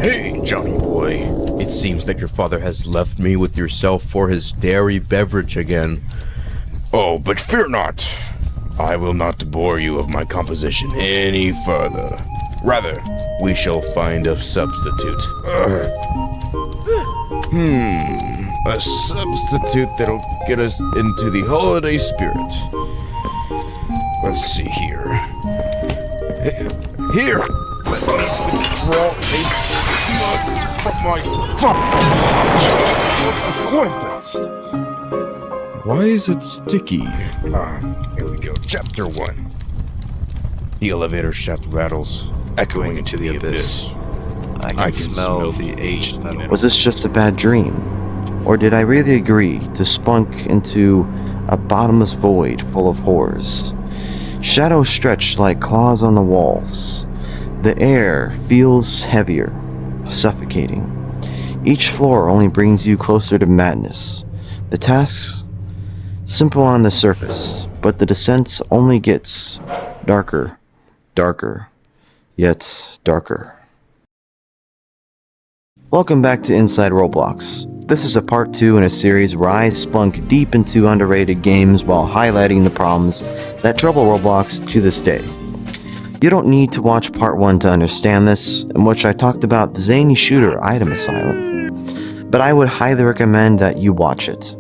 Hey, Johnny boy. It seems that your father has left me with yourself for his dairy beverage again. Oh, but fear not. I will not bore you of my composition any further. Rather, we shall find a substitute. A substitute that'll get us into the holiday spirit. Let's see here. Here! Let me withdraw a plug from my equipment. Why is it sticky? Here we go. Chapter 1. The elevator shaft rattles, Echoing into the abyss. I can smell the aged metal. Was this just a bad dream? Or did I really agree to spelunk into a bottomless void full of horrors? Shadows stretch like claws on the walls. The air feels heavier, suffocating. Each floor only brings you closer to madness. The tasks simple on the surface, but the descent only gets darker, yet darker. Welcome back to Inside Roblox. This is a part 2 in a series where I splunk deep into underrated games while highlighting the problems that trouble Roblox to this day. You don't need to watch part 1 to understand this, in which I talked about the zany shooter Item Asylum, but I would highly recommend that you watch it.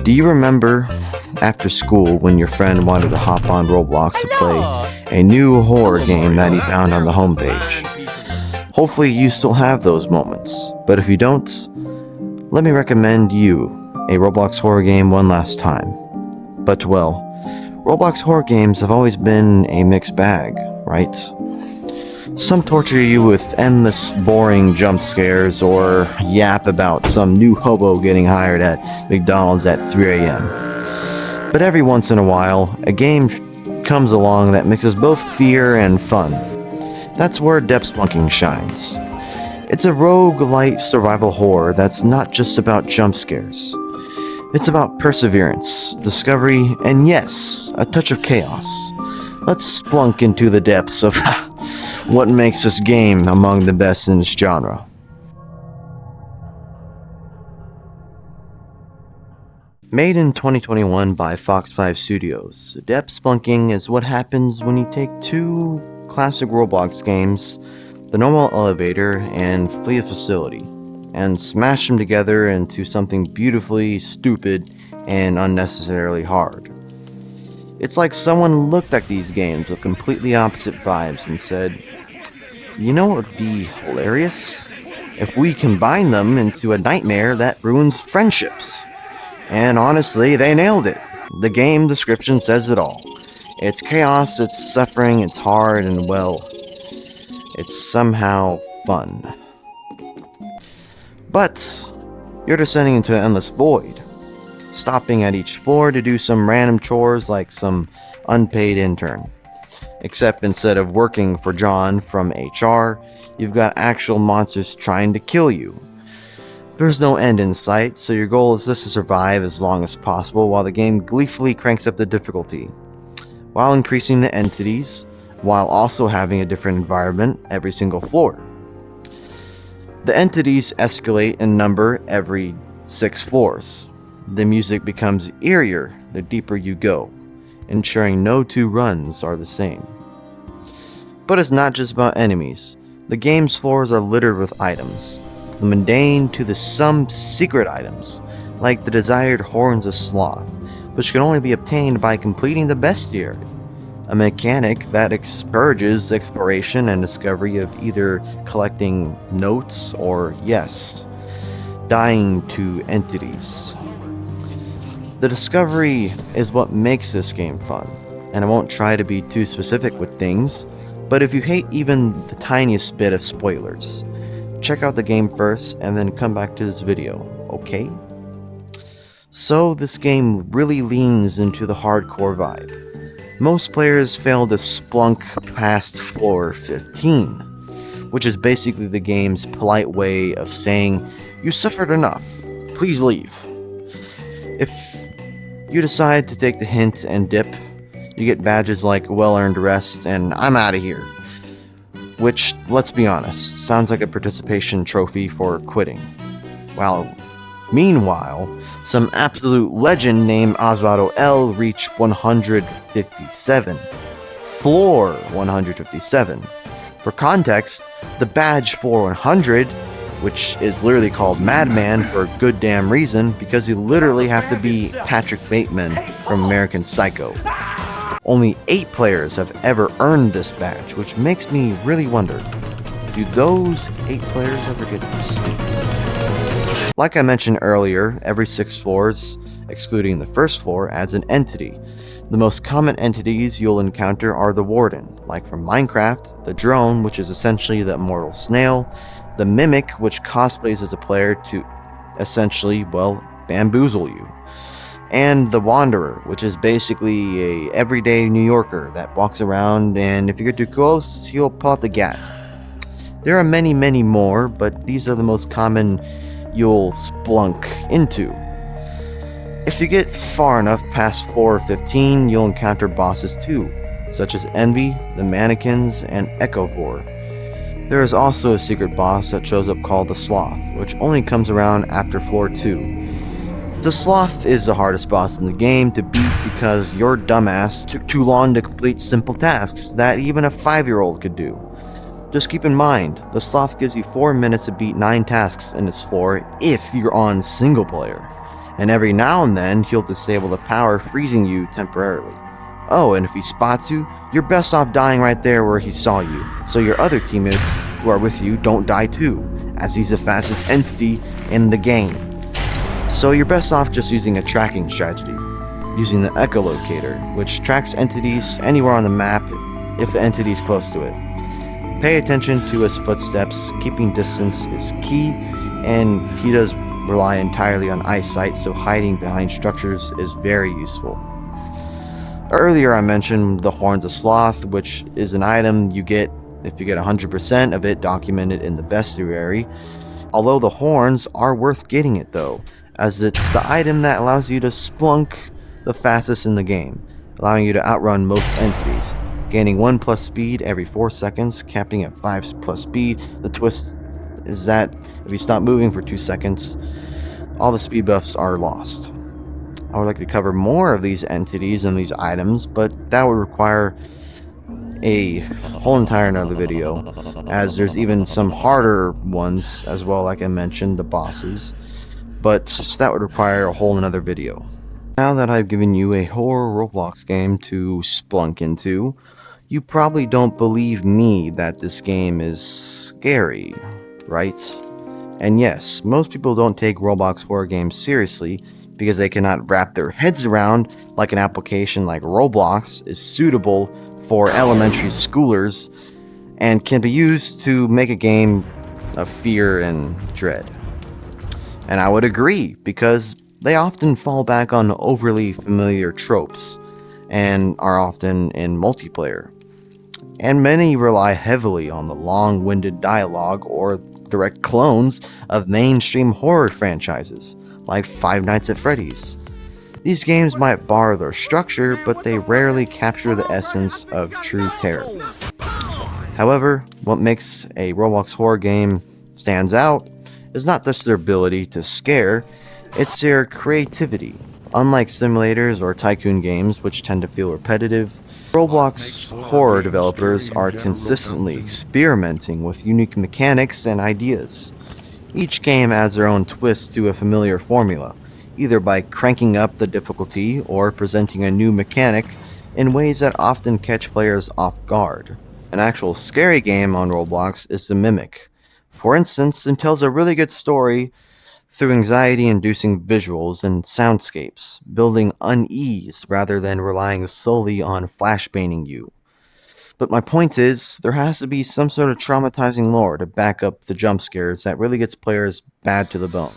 Do you remember after school when your friend wanted to hop on Roblox to play a new horror game that he found on the homepage? Hopefully you still have those moments, but if you don't, let me recommend you a Roblox horror game one last time. But well, Roblox horror games have always been a mixed bag, right? Some torture you with endless boring jump scares or yap about some new hobo getting hired at McDonald's at 3 a.m. But every once in a while, a game comes along that mixes both fear and fun. That's where Spelunking shines. It's a rogue-lite survival horror that's not just about jump scares. It's about perseverance, discovery, and yes, a touch of chaos. Let's splunk into the depths of what makes this game among the best in its genre. Made in 2021 by Fox 5 Studios, Spelunking is what happens when you take two classic Roblox games, the normal elevator and Flea Facility, and smash them together into something beautifully stupid and unnecessarily hard. It's like someone looked at these games with completely opposite vibes and said, you know what would be hilarious? If we combine them into a nightmare that ruins friendships. And honestly, they nailed it. The game description says it all. It's chaos, it's suffering, it's hard, and well, it's somehow fun. But you're descending into an endless void, stopping at each floor to do some random chores like some unpaid intern. Except instead of working for John from HR, you've got actual monsters trying to kill you. There's no end in sight, so your goal is just to survive as long as possible while the game gleefully cranks up the difficulty, while increasing the entities, while also having a different environment every single floor. The entities escalate in number every 6 floors. The music becomes eerier the deeper you go, ensuring no two runs are the same. But it's not just about enemies. The game's floors are littered with items, from the mundane to some secret items, like the desired horns of sloth, which can only be obtained by completing the bestiary, a mechanic that encourages exploration and discovery of either collecting notes or, yes, dying to entities. The discovery is what makes this game fun, and I won't try to be too specific with things, but if you hate even the tiniest bit of spoilers, check out the game first and then come back to this video, okay? So this game really leans into the hardcore vibe. Most players fail to splunk past floor 15, which is basically the game's polite way of saying, you suffered enough, please leave. If you decide to take the hint and dip, you get badges like well-earned rest and I'm out of here. which, let's be honest, sounds like a participation trophy for quitting. Meanwhile, some absolute legend named Osvaldo L reached 157. Floor 157. For context, the badge for 100, which is literally called Madman for a good damn reason, because you literally have to be Patrick Bateman from American Psycho. Only 8 players have ever earned this badge, which makes me really wonder, do those 8 players ever get this? Like I mentioned earlier, every 6 floors, excluding the first floor, adds an entity. The most common entities you'll encounter are the Warden, like from Minecraft, the Drone, which is essentially the immortal snail, the Mimic, which cosplays as a player to essentially, well, bamboozle you, and the Wanderer, which is basically a everyday New Yorker that walks around, and if you get too close, he'll pull out the gat. There are many, many more, but these are the most common you'll splunk into. If you get far enough past floor 15, you'll encounter bosses too, such as Envy, the Mannequins, and Echovore. There is also a secret boss that shows up called the Sloth, which only comes around after floor 2. The Sloth is the hardest boss in the game to beat because your dumbass took too long to complete simple tasks that even a 5-year-old could do. Just keep in mind, the Sloth gives you 4 minutes to beat 9 tasks in this floor if you're on single player. And every now and then, he'll disable the power, freezing you temporarily. Oh, and if he spots you, you're best off dying right there where he saw you, so your other teammates who are with you don't die too, as he's the fastest entity in the game. So you're best off just using a tracking strategy, using the echolocator, which tracks entities anywhere on the map if the entity is close to it. Pay attention to his footsteps, keeping distance is key, and he does rely entirely on eyesight, so hiding behind structures is very useful. Earlier I mentioned the Horns of Sloth, which is an item you get if you get 100% of it documented in the bestiary. Although the horns are worth getting it though, as it's the item that allows you to splunk the fastest in the game, allowing you to outrun most entities, gaining 1+ speed every 4 seconds, capping at 5+ speed. The twist is that if you stop moving for 2 seconds, all the speed buffs are lost. I would like to cover more of these entities and these items, but that would require a whole entire another video, as there's even some harder ones as well, like I mentioned, the bosses, but that would require a whole another video. Now that I've given you a horror Roblox game to splunk into, you probably don't believe me that this game is scary, right? And yes, most people don't take Roblox horror games seriously because they cannot wrap their heads around like an application like Roblox is suitable for elementary schoolers and can be used to make a game of fear and dread. And I would agree, because they often fall back on overly familiar tropes and are often in multiplayer. And many rely heavily on the long-winded dialogue or direct clones of mainstream horror franchises, like Five Nights at Freddy's. These games might borrow their structure, but they rarely capture the essence of true terror. However, what makes a Roblox horror game stands out is not just their ability to scare, it's their creativity. Unlike simulators or tycoon games, which tend to feel repetitive, Roblox horror developers are consistently experimenting with unique mechanics and ideas. Each game adds their own twist to a familiar formula, either by cranking up the difficulty or presenting a new mechanic in ways that often catch players off guard. An actual scary game on Roblox is the Mimic. For instance, it tells a really good story through anxiety-inducing visuals and soundscapes, building unease rather than relying solely on flashbanging you. But my point is, there has to be some sort of traumatizing lore to back up the jump scares that really gets players bad to the bone,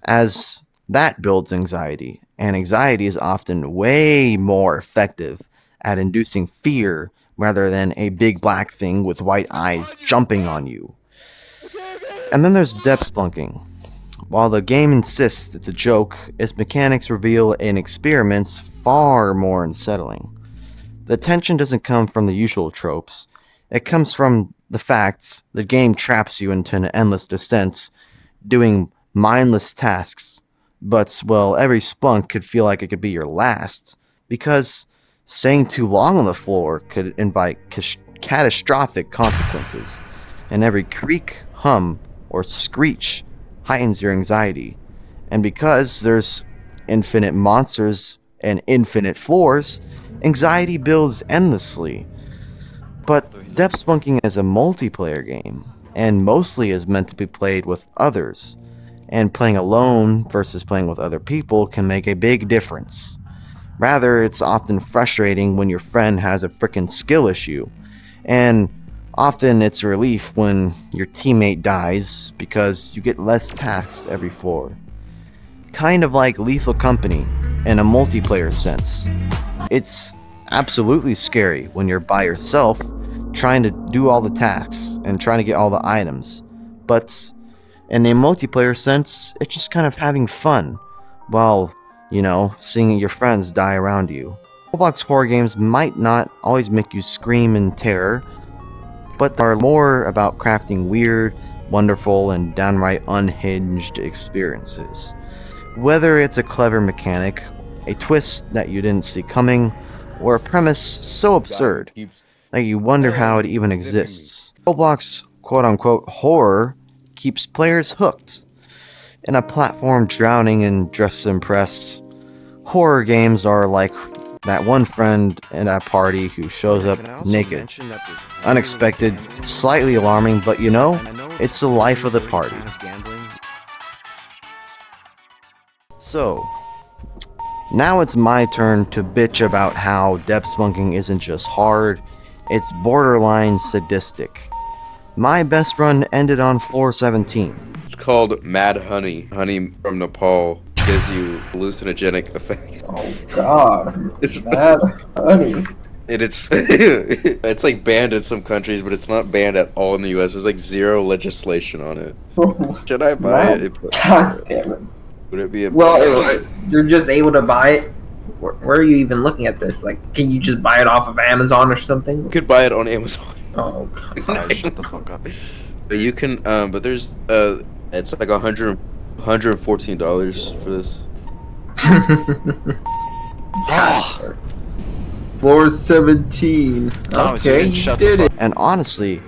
as that builds anxiety, and anxiety is often way more effective at inducing fear rather than a big black thing with white eyes jumping on you. And then there's depth splunking. While the game insists it's a joke, its mechanics reveal in experiments far more unsettling. The tension doesn't come from the usual tropes, it comes from the facts, the game traps you into an endless descent, doing mindless tasks. But, well, every spunk could feel like it could be your last, because staying too long on the floor could invite catastrophic consequences, and every creak, hum, or screech heightens your anxiety. And because there's infinite monsters and infinite floors, anxiety builds endlessly. But depth spunking is a multiplayer game, and mostly is meant to be played with others, and playing alone versus playing with other people can make a big difference. Rather, it's often frustrating when your friend has a frickin' skill issue, and often it's a relief when your teammate dies because you get less tasks every floor. Kind of like Lethal Company in a multiplayer sense. It's absolutely scary when you're by yourself trying to do all the tasks and trying to get all the items, but in a multiplayer sense, it's just kind of having fun while, seeing your friends die around you. Roblox horror games might not always make you scream in terror, but are more about crafting weird, wonderful, and downright unhinged experiences. Whether it's a clever mechanic, a twist that you didn't see coming, or a premise so absurd that you wonder how it even exists. Roblox quote-unquote horror keeps players hooked. In a platform drowning in Dress to Impress, horror games are like that one friend in a party who shows up naked. Unexpected, slightly alarming, but it's the life of the party. So, now it's my turn to bitch about how depth spunking isn't just hard, it's borderline sadistic. My best run ended on floor 17. It's called Mad Honey. Honey from Nepal gives you hallucinogenic effects. Oh god. It's Mad Honey. And it's like banned in some countries, but it's not banned at all in the US. There's like zero legislation on it. Should I buy it? God damn it. Would it be a you're just able to buy it? Where are you even looking at this? Like, can you just buy it off of Amazon or something? You could buy it on Amazon. Oh god. Shut the fuck up. But you can, but there's, it's like $114 for this. Floor 17. Okay, you did it. And honestly,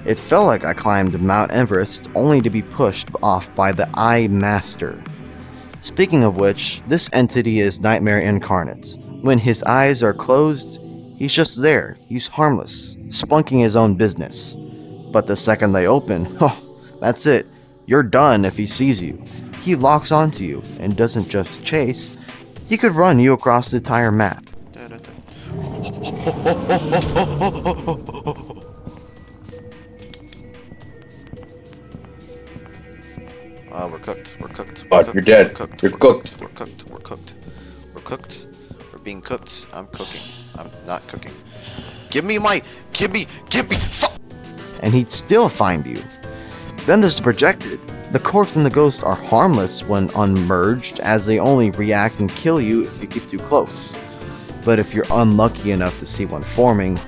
it felt like I climbed Mount Everest only to be pushed off by the Eye Master. Speaking of which, this entity is Nightmare incarnate. When his eyes are closed, he's just there. He's harmless, spunking his own business. But the second they open, that's it. You're done if he sees you. He locks onto you and doesn't just chase. He could run you across the entire map. We're cooked. We're cooked. You're dead. You're cooked. We're cooked. We're cooked. We're cooked. We're being cooked. I'm cooking. I'm not cooking. Give me. Fuck. And he'd still find you. Then there's the projected. The corpse and the ghost are harmless when unmerged, as they only react and kill you if you get too close. But if you're unlucky enough to see one forming,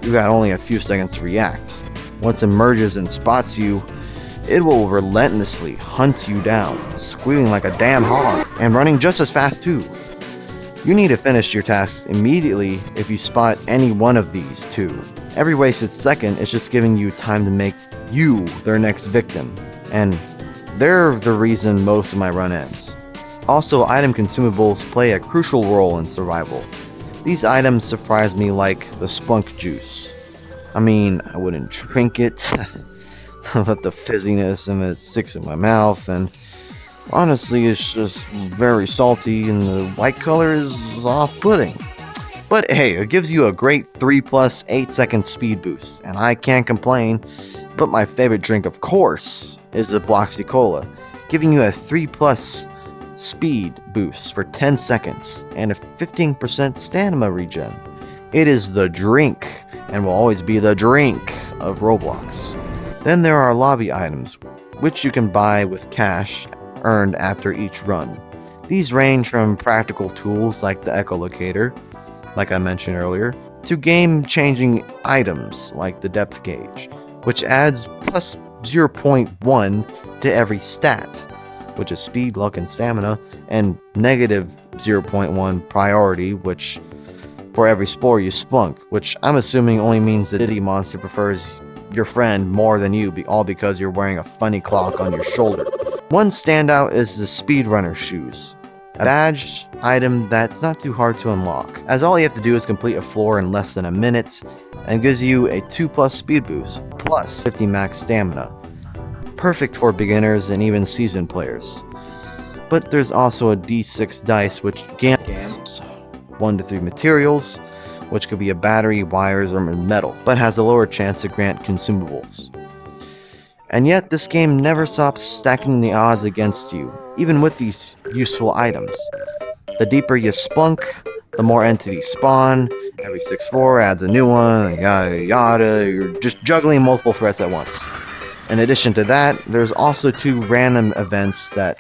you got only a few seconds to react. Once it emerges and spots you, it will relentlessly hunt you down, squealing like a damn hog, and running just as fast too. You need to finish your tasks immediately if you spot any one of these two. Every wasted second is just giving you time to make you their next victim, and they're the reason most of my run ends. Also, item consumables play a crucial role in survival. These items surprise me like the spunk juice. I mean, I wouldn't drink it, but the fizziness and it sticks in my mouth, and honestly it's just very salty and the white color is off-putting. But hey, it gives you a great 3+ 8 second speed boost, and I can't complain. But my favorite drink, of course, is the Bloxy Cola, giving you a 3+ speed boost for 10 seconds and a 15% stamina regen. It is the drink, and will always be the drink of Roblox. Then there are lobby items, which you can buy with cash earned after each run. These range from practical tools like the echolocator, like I mentioned earlier, to game-changing items like the depth gauge, which adds plus 0.1 to every stat, which is speed, luck, and stamina, and negative 0.1 priority, which for every spore you spelunk, which I'm assuming only means the Diddy monster prefers your friend more than you, all because you're wearing a funny clock on your shoulder. One standout is the speedrunner shoes, a badge item that's not too hard to unlock, as all you have to do is complete a floor in less than a minute, and gives you a 2+ speed boost, plus 50 max stamina. Perfect for beginners and even seasoned players. But there's also a D6 dice which gams 1 to 3 materials, which could be a battery, wires, or metal, but has a lower chance to grant consumables. And yet this game never stops stacking the odds against you, even with these useful items. The deeper you spelunk, the more entities spawn, every 6 floor adds a new one, yada yada, you're just juggling multiple threats at once. In addition to that, there's also 2 random events that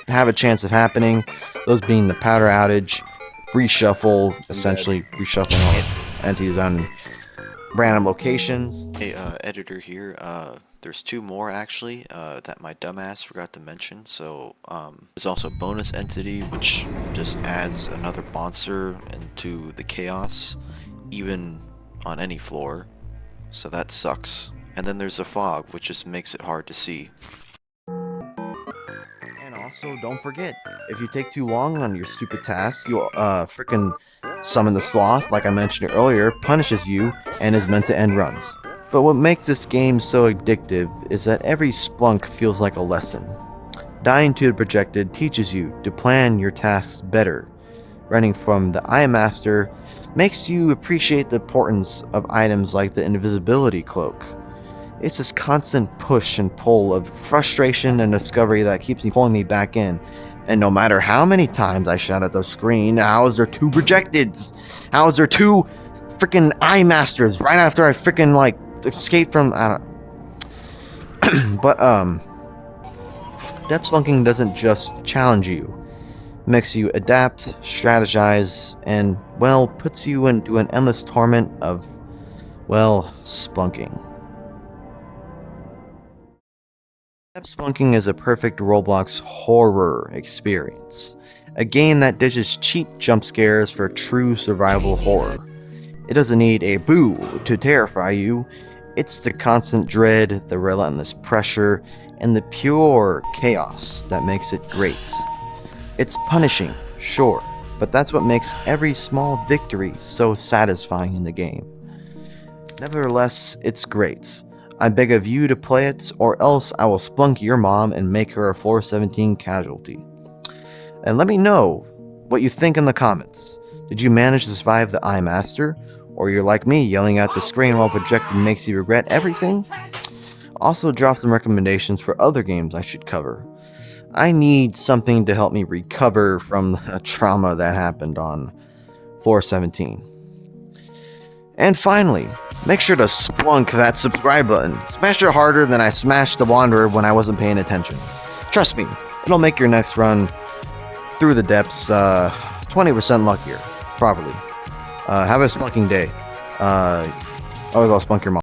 have a chance of happening, those being the powder outage, reshuffle, essentially reshuffling all entities on random locations. Hey, editor here, there's 2 more actually, that my dumbass forgot to mention. So, there's also bonus entity, which just adds another monster into the chaos, even on any floor. So that sucks. And then there's the fog, which just makes it hard to see. And also, don't forget, if you take too long on your stupid tasks, you'll frickin' summon the sloth, like I mentioned earlier, punishes you, and is meant to end runs. But what makes this game so addictive is that every splunk feels like a lesson. Dying to the projected teaches you to plan your tasks better. Running from the Eye Master makes you appreciate the importance of items like the invisibility cloak. It's this constant push and pull of frustration and discovery that keeps me pulling me back in. And no matter how many times I shout at the screen, how is there 2 projecteds? How is there 2 freaking Eye Masters right after I freaking like escape from, I don't but depth spelunking doesn't just challenge you. It makes you adapt, strategize, and well, puts you into an endless torment of, well, spelunking. Spelunking is a perfect Roblox horror experience. A game that dishes cheap jump scares for true survival horror. It doesn't need a boo to terrify you. It's the constant dread, the relentless pressure, and the pure chaos that makes it great. It's punishing, sure, but that's what makes every small victory so satisfying in the game. Nevertheless, it's great. I beg of you to play it, or else I will spelunk your mom and make her a floor 17 casualty. And let me know what you think in the comments. Did you manage to survive the Eye Master? Or you're like me, yelling at the screen while projecting makes you regret everything? Also drop some recommendations for other games I should cover. I need something to help me recover from the trauma that happened on floor 17. And finally, make sure to splunk that subscribe button. Smash it harder than I smashed the Wanderer when I wasn't paying attention. Trust me, it'll make your next run through the depths 20% luckier, probably. Have a spelunking day. Otherwise I'll spelunk your mom.